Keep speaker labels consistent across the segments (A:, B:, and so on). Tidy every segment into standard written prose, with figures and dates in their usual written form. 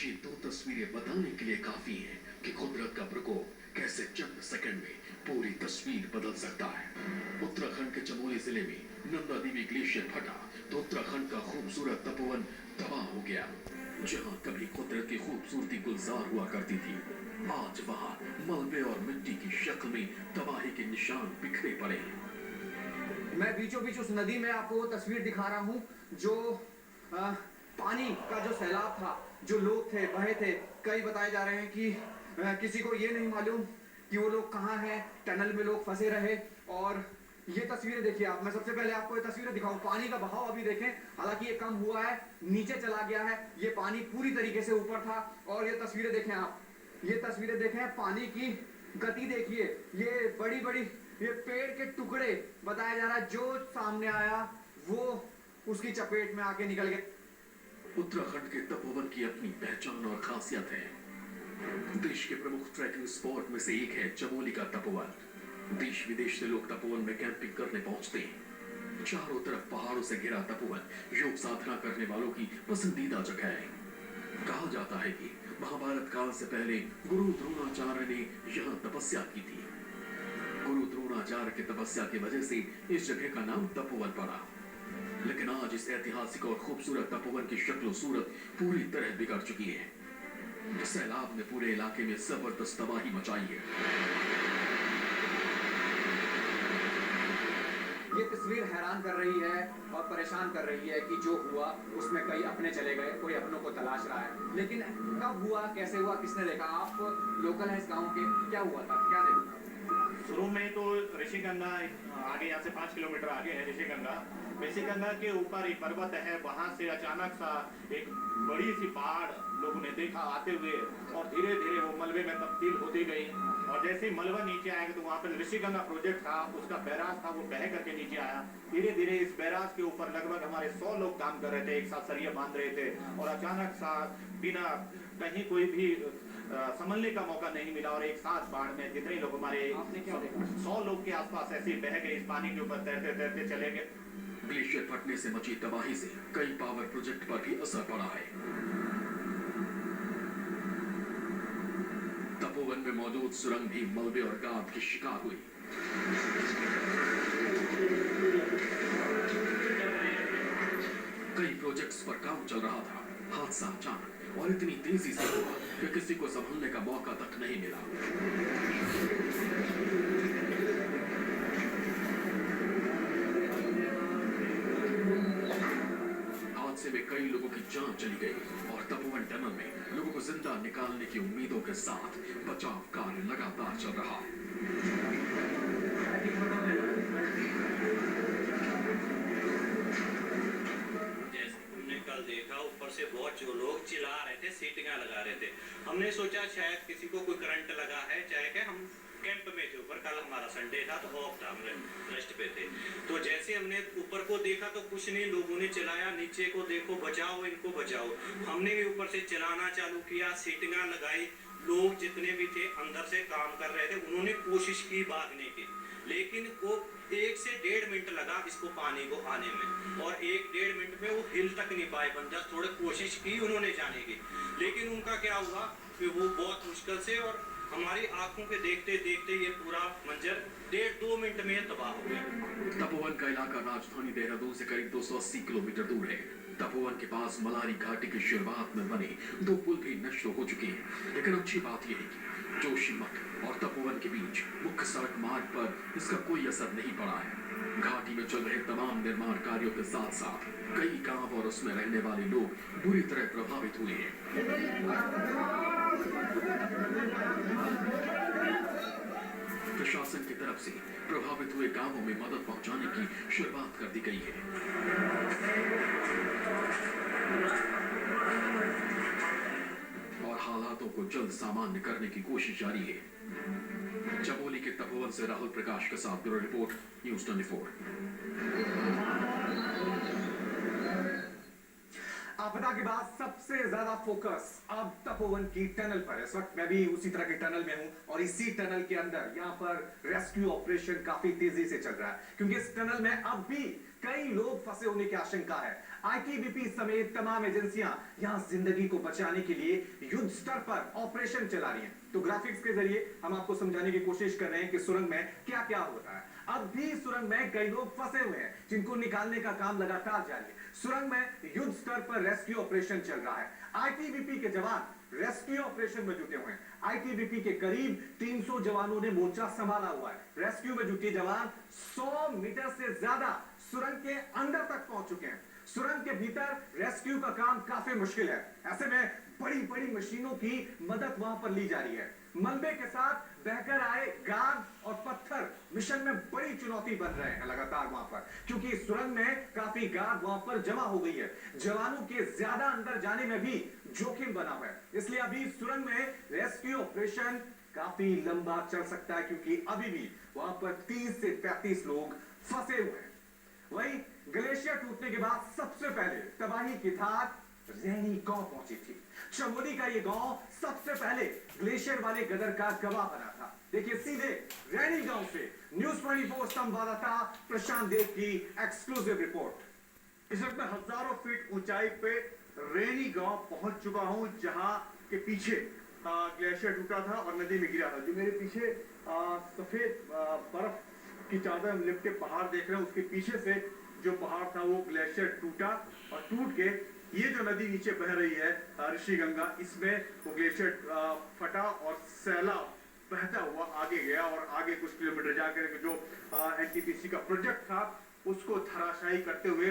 A: ये दो तस्वीरें बताने के लिए काफी हैं कि कुदरत का प्रकोप कैसे चंद सेकंड में पूरी तस्वीर बदल सकता है। उत्तराखंड के चमोली जिले में नंदा देवी ग्लेशियर फटा तो उत्तराखंड का खूबसूरत तपोवन तबाह हो गया। जहां कभी कुदरत की खूबसूरती गुलजार हुआ करती थी, आज वहां मलबे और मिट्टी की शक्ल में तबाही के निशान बिखरे पड़े हैं।
B: मैं बीचों बीच उस नदी में आपको वो तस्वीर दिखा रहा हूँ जो पानी का जो सैलाब था, जो लोग थे बहे थे। कई बताए जा रहे हैं कि किसी को ये नहीं मालूम कि वो लोग कहाँ हैं, टनल में लोग फंसे रहे। और ये तस्वीरें देखिए आप, मैं सबसे पहले आपको ये तस्वीरें दिखाऊं। पानी का बहाव अभी देखें, हालांकि ये कम हुआ है, नीचे चला गया है। ये पानी पूरी तरीके से ऊपर था। और ये तस्वीरें देखें आप, ये तस्वीरें देखें, पानी की गति देखिए। ये बड़ी बड़ी ये पेड़ के टुकड़े बताया जा रहा है, जो सामने आया वो उसकी चपेट में आके निकल गए।
A: उत्तराखंड के तपोवन की अपनी पहचान और खासियत है। देश के प्रमुख ट्रैकिंग स्पॉट में से एक है चमोली का तपोवन। देश विदेश से लोग तपोवन में कैंपिंग करने पहुंचते हैं। चारों तरफ पहाड़ों से घिरा तपोवन योग साधना करने वालों की पसंदीदा जगह है। कहा जाता है कि महाभारत काल से पहले गुरु द्रोणाचार्य ने यहाँ तपस्या की थी। गुरु द्रोणाचार्य की तपस्या की वजह से इस जगह का नाम तपोवन पड़ा। लेकिन आज इस ऐतिहासिक और खूबसूरत तपोवन की शक्ल सूरत पूरी तरह बिगड़ चुकी है। सैलाब ने पूरे इलाके में जबरदस्त तबाही मचाई है।
B: ये तस्वीर हैरान कर रही है और परेशान कर रही है कि जो हुआ उसमें कई अपने चले गए, कोई अपनों को तलाश रहा है। लेकिन कब हुआ, कैसे हुआ, किसने देखा? आप लोकल हैं इस गांव के, क्या हुआ था, क्या देखा?
C: शुरू में तो ऋषिगंगा आगे, यहाँ से 5 किलोमीटर आगे है ऋषिगंगा। ऋषिगंगा के ऊपर एक पर्वत है, वहां से अचानक सा एक बड़ी सी पहाड़ लोगों ने देखा आते हुए और धीरे धीरे वो मलबे में तब्दील होती गई। और जैसे ही मलबा नीचे आएगा तो वहाँ पर ऋषिगंगा प्रोजेक्ट था, उसका बैराज था, वो बह करके नीचे आया। धीरे धीरे इस बैराज के ऊपर लगभग हमारे 100 लोग काम कर रहे थे, एक साथ सरिया बांध रहे थे। और अचानक सा बिना कहीं कोई भी संभलने का मौका नहीं मिला और एक साथ बाढ़ में जितने लोग हमारे 100 लोग के आसपास ऐसे बह गए, इस पानी के ऊपर तैरते तैरते चले गए।
A: ग्लेशियर फटने से मची तबाही से कई पावर प्रोजेक्ट पर भी असर पड़ा है। तपोवन में मौजूद सुरंग भी मलबे और गाद की शिकार हुई। कई प्रोजेक्ट्स पर काम चल रहा था। हादसा अचानक और इतनी तेजी से हुआ कि किसी को संभलने का मौका तक नहीं मिला। हादसे में कई लोगों की जान चली गई और तपोवन टनल में लोगों को जिंदा निकालने की उम्मीदों के साथ बचाव कार्य लगातार चल रहा।
D: देखा ऊपर से बहुत जो लोग चिल्ला रहे थे, सीटियां लगा रहे थे। हमने सोचा शायद किसी को कोई करंट लगा है, चाहे क्या, हम कैंप में थे ऊपर, कल हमारा संडे था तो ऑफ था, हम रेस्ट पे थे। तो जैसे हमने ऊपर को देखा तो कुछ नहीं, लोगों ने चिल्लाया नीचे को देखो, बचाओ इनको बचाओ। हमने भी ऊपर से चिल्लाना चालू किया, सीटियां लगाई। लोग जितने भी थे अंदर से काम कर रहे थे, उन्होंने कोशिश की भागने की, लेकिन वो 1 से 1.5 मिनट लगा इसको पानी को आने में। और 1-1.5 मिनट में वो हिल तक नहीं पाए बंदा। थोड़ी कोशिश की उन्होंने जाने की, लेकिन उनका क्या हुआ कि वो बहुत मुश्किल से, और हमारी आंखों के देखते देखते ये पूरा मंजर 1.5-2 मिनट में तबाह हो गया।
A: तपोवन का इलाका राजधानी देहरादून से करीब 280 किलोमीटर दूर है। तपोवन के पास मलारी घाटी की शुरुआत में बने 2 पुल भी नष्ट हो चुके हैं। लेकिन अच्छी बात यह है कि जोशीमठ और तपोवन के बीच मुख्य सड़क मार्ग पर इसका कोई असर नहीं पड़ा है। घाटी में चल रहे तमाम निर्माण कार्यों के साथ साथ कई गांव और उसमें रहने वाले लोग बुरी तरह प्रभावित हुए हैं। प्रशासन की तरफ से प्रभावित हुए गांवों में मदद पहुंचाने की शुरुआत कर दी गई है। और हालातों को जल्द सामान्य करने की कोशिश जारी है। चमोली के तपोवन से राहुल प्रकाश के साथ ब्यूरो रिपोर्ट, न्यूज़ 24।
B: आपदा के बाद सबसे ज्यादा फोकस अब तपोवन की टनल पर है। इस वक्त मैं भी उसी तरह के टनल में हूं और इसी टनल के अंदर यहां पर रेस्क्यू ऑपरेशन काफी तेजी से चल रहा है, क्योंकि इस टनल में अब भी
E: कई लोग फंसे होने की आशंका है। आईटीबीपी समेत तमाम एजेंसियां यहां जिंदगी को बचाने के लिए युद्ध स्तर पर ऑपरेशन चला रही हैं। तो ग्राफिक्स के जरिए हम आपको समझाने की कोशिश कर रहे हैं कि सुरंग में क्या क्या होता है। अब भी सुरंग में कई लोग फंसे हुए हैं जिनको निकालने का काम लगातार जारी है। सुरंग में युद्ध स्तर पर रेस्क्यू ऑपरेशन चल रहा है। आईटीबीपी के जवान रेस्क्यू ऑपरेशन में जुटे हुए हैं। आईटीबीपी के करीब 300 जवानों ने मोर्चा संभाला हुआ है। रेस्क्यू में जुटे जवान 100 मीटर से ज्यादा सुरंग के अंदर तक पहुंच चुके हैं। सुरंग के भीतर रेस्क्यू का काम काफी मुश्किल है। ऐसे में बड़ी बड़ी मशीनों की मदद वहां पर ली जा रही है। मलबे के साथ बहकर आए गाद और पत्थर मिशन में बड़ी चुनौती बन रहे हैं लगातार वहां पर, क्योंकि सुरंग में काफी गाद वहां पर जमा हो गई है। जवानों के ज्यादा अंदर जाने में भी जोखिम बना हुआ है। इसलिए अभी सुरंग में रेस्क्यू ऑपरेशन काफी लंबा चल सकता है, क्योंकि अभी भी वहां पर 30 से 35 लोग फंसे हुए हैं। वहीं ग्लेशियर टूटने के बाद सबसे पहले तबाही की धार रैनी गांव पहुंची थी। चमोली का ये गांव सबसे पहले ग्लेशियर वाले गदर का गवाह बना था। देखिए सीधे रैनी गांव से न्यूज़ 24 संवाददाता प्रशांत देव की एक्सक्लूसिव रिपोर्ट।
F: इस वक्त मैं हजारों फीट ऊंचाई पे रैनी गांव पहुंच चुका हूं, जहां के पीछे ग्लेशियर टूटा था और नदी में गिरा था। जो मेरे पीछे सफेद बर्फ की चादर लिपटे पहाड़ देख रहे हैं, उसके पीछे से जो पहाड़ था वो ग्लेशियर टूटा और टूट के ये जो नदी नीचे बह रही है ऋषिगंगा, इसमें वो ग्लेशियर फटा और सैलाब बहता हुआ आगे गया और आगे कुछ किलोमीटर जाकर जो एनटीपीसी का प्रोजेक्ट था उसको धराशायी करते हुए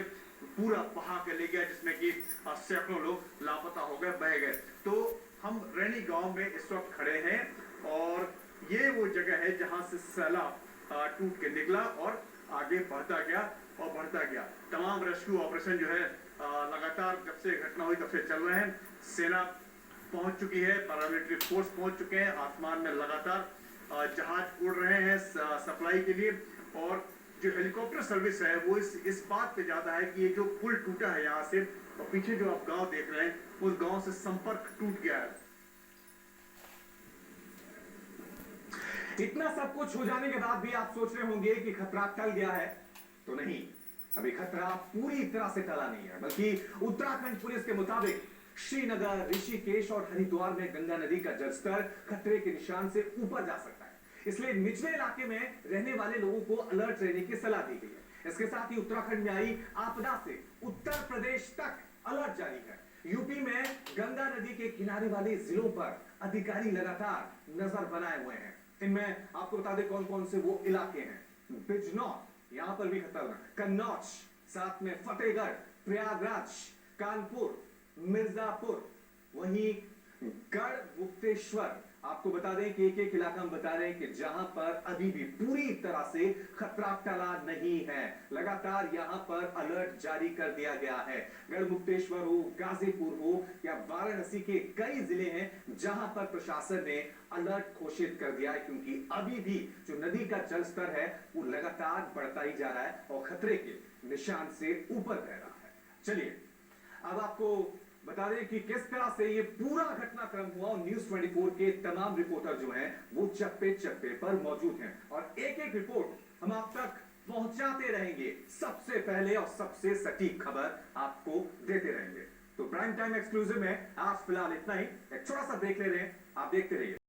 F: पूरा बहा के ले गया, जिसमें कि सैकड़ों लोग लापता हो गए, बह गए। तो हम रैनी गांव में इस वक्त खड़े हैं और ये वो जगह है जहां से सैलाब टूट के निकला और आगे बढ़ता गया और बढ़ता गया। तमाम रेस्क्यू ऑपरेशन जो है लगातार जब से घटना हुई तब से चल रहे हैं। सेना पहुंच चुकी है, पैरामिलिट्री फोर्स पहुंच चुके हैं, आसमान में लगातार जहाज उड़ रहे हैं सप्लाई के लिए। और जो हेलीकॉप्टर सर्विस है वो इस बात पे ज्यादा है कि ये जो पुल टूटा है यहाँ से और पीछे जो आप गांव देख रहे हैं उस गांव से संपर्क टूट गया है।
E: इतना सब कुछ हो जाने के बाद भी आप सोच रहे होंगे कि खतरा टल गया है, तो नहीं, अभी खतरा पूरी तरह से टला नहीं है। बल्कि उत्तराखंड पुलिस के मुताबिक श्रीनगर, ऋषिकेश और हरिद्वार में गंगा नदी का जलस्तर खतरे के निशान से ऊपर जा सकता है। इसलिए निचले इलाके में रहने वाले लोगों को अलर्ट रहने की सलाह दी गई है। इसके साथ ही उत्तराखंड में आई आपदा से उत्तर प्रदेश तक अलर्ट जारी है। यूपी में गंगा नदी के किनारे वाले जिलों पर अधिकारी लगातार नजर बनाए हुए हैं। इनमें आपको बता दें कौन कौन से वो इलाके हैं। बिजनौर, यहां पर भी खतरनाक, कन्नौज, साथ में फतेहगढ़, प्रयागराज, कानपुर, मिर्जापुर, वहीं गढ़मुक्तेश्वर। आपको बता दें कि एक एक इलाका हम बता रहे हैं कि जहां पर अभी भी पूरी तरह से खतरा टला नहीं है। लगातार यहां पर अलर्ट जारी कर दिया गया है। गढ़मुक्तेश्वर हो, गाजीपुर हो या वाराणसी के कई जिले हैं जहां पर प्रशासन ने अलर्ट घोषित कर दिया है, क्योंकि अभी भी जो नदी का जलस्तर है वो लगातार बढ़ता ही जा रहा है और खतरे के निशान से ऊपर बह रहा है। चलिए अब आपको बता दें कि किस तरह से ये पूरा घटनाक्रम हुआ और न्यूज़ 24 के तमाम रिपोर्टर जो हैं वो चप्पे चप्पे पर मौजूद हैं और एक एक रिपोर्ट हम आप तक पहुंचाते रहेंगे। सबसे पहले और सबसे सटीक खबर आपको देते रहेंगे। तो प्राइम टाइम एक्सक्लूसिव में आज फिलहाल इतना ही। एक छोटा सा ब्रेक ले रहे हैं, आप देखते रहिए।